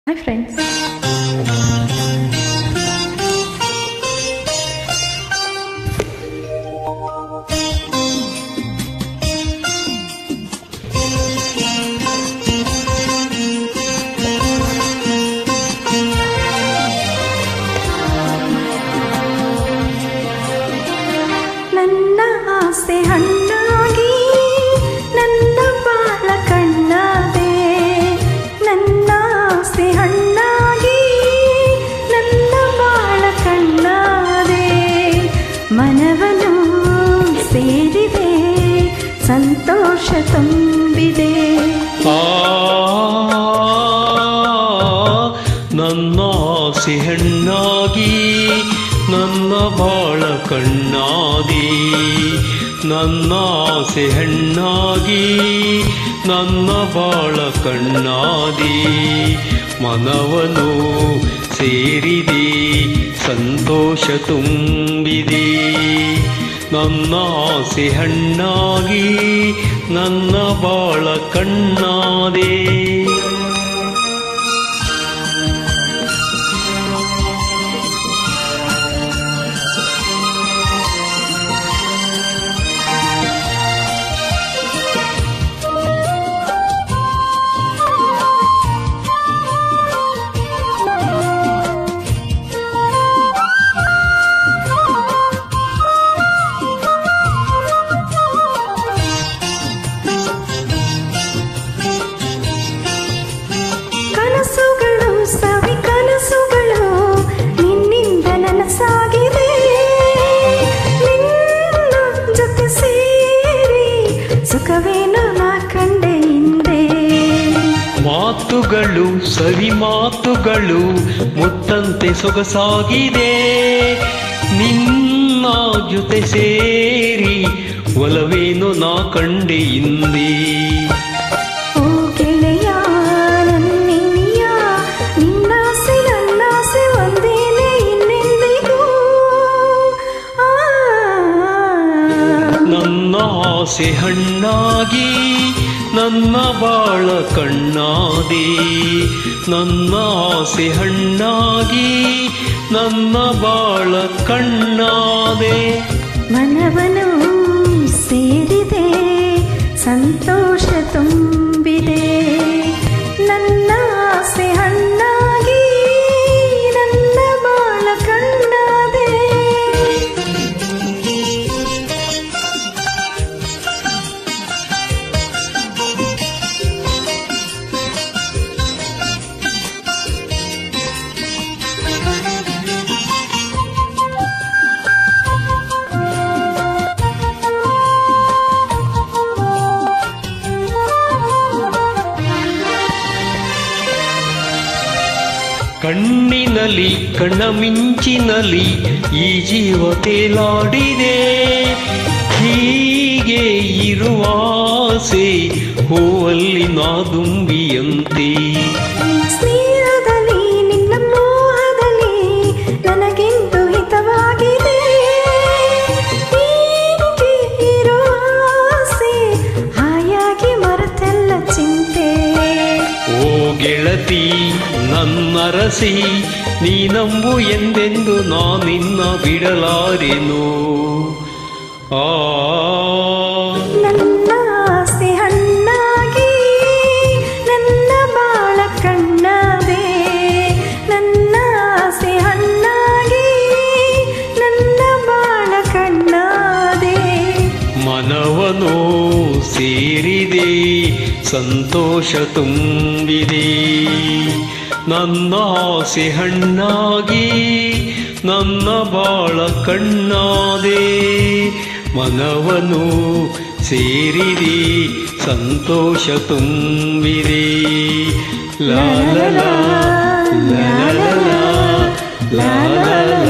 Hi friends. ನನ್ನ ಆಸೆ ಹಣ್ಣಾಗಿ ನನ್ನ ಬಾಳ ಕಣ್ಣಾದೆ, ನನ್ನ ಆಸೆ ಹಣ್ಣಾಗಿ ನನ್ನ ಬಾಳ ಕಣ್ಣಾದೆ, ಮನವನ್ನು ಸೇರಿದೆ ಸಂತೋಷ ತುಂಬಿದೆ. ನನ್ನ ಆಸೆ ಹಣ್ಣಾಗಿ ನನ್ನ ಬಾಳ ಕಣ್ಣಾದಿ, ನನ್ನ ಆಸೆ ಹಣ್ಣಾಗಿ ನನ್ನ ಬಾಳ ಕಣ್ಣಾದಿ, ಮನವನು ಸೇರಿದೆ ಸಂತೋಷ ತುಂಬಿದೆ. ನನ್ನ ಆಸೆ ಹಣ್ಣಾಗಿ ನನ್ನ ಬಾಳ ಕಣ್ಣಾದೆ. ಕನಸುಗಳು ಸವಿ ಕನಸುಗಳು ನಿನ್ನಿಂದ ನನಸಾಗಿದೆ, ನಿನ್ನ ಜೊತೆ ಸೇರಿ ಸುಖವೇನು ನಾ ಕಂಡೆ ಹಿಂದೆ. ಮಾತುಗಳು ಸವಿ ಮಾತುಗಳು ಮುತ್ತಂತೆ ಸೊಗಸಾಗಿದೆ, ನಿನ್ನ ಜೊತೆ ಸೇರಿ ಒಲವೇನು ನಾ ಕಂಡೆ ಹಿಂದೆ. ಓ ಗೆಳೆಯ ನನ್ನಿನಿಯ, ನಿನ್ನಾಸೆ ನನ್ನಾಸೆ ಒಂದೇನೆ ಇನ್ನೆಂದಿಗೂ. ನನ್ನ ಆಸೆ ಹಣ್ಣಾಗಿ ನನ್ನ ಬಾಳ ಕಣ್ಣಾದಿ, ನನ್ನ ಆಸೆ ಹಣ್ಣಾಗಿ ನನ್ನ ಬಾಳ ಕಣ್ಣಾದೆ, ಮನವನು ಸೇರಿದೆ ಸಂತೋಷ ತುಂಬಿದೆ. ನನ್ನ ಆಸೆ ಹಣ್ಣಾಗಿ ನನ್ನ ಬಾಳ ಕಣ್ಣಾದೆ. ಕಣ್ಣಿನಲ್ಲಿ ಕಣ್ಣ ಮಿಂಚಿನಲ್ಲಿ ಈ ಜೀವ ತೇಲಾಡಿದೆ, ಹೀಗೆ ಇರುವಾಸೆ ಹೂವಲ್ಲಿ ನಾದುಂಬಿಯಂತೆ. ಸ್ನೇಹದಲ್ಲಿ ನಿನ್ನ ಮೋಹದಲ್ಲಿ ನನಗೆಂದು ಹಿತವಾಗಿದೆ, ಹೀಗೆ ಇರೋ ಆಸೆ ಹಾಯಾಗಿ ಮರೆತೆಲ್ಲ ಚಿಂತೆ. ಓ ಗೆಳತಿ ನನ್ನರಸಿ, ನೀ ನಂಬು ಎಂದೆಂದು ನಾನಿನ್ನ ಬಿಡಲಾರೆನು. ನನ್ನ ಆಸೆ ಹಣ್ಣಾಗಿ ನನ್ನ ಬಾಳ ಕಣ್ಣಾದೆ, ನನ್ನ ಆಸೆ ಹಣ್ಣಾಗಿ ನನ್ನ ಬಾಳ ಕಣ್ಣಾದೆ, ಮನವನು ಸೇರಿದೆ ಸಂತೋಷ ತುಂಬಿದೆ. ನನ್ನ ಆಸೆ ಹಣ್ಣಾಗಿ ನನ್ನ ಬಾಳ ಕಣ್ಣಾದೆ, ಮನವನು ಸೇರಿದೆ ಸಂತೋಷ ತುಂಬಿದೆ. ಲಾ ಲಾ ಲಾ ಲಾ ಲಾ ಲಾ ಲಾ ಲಾ.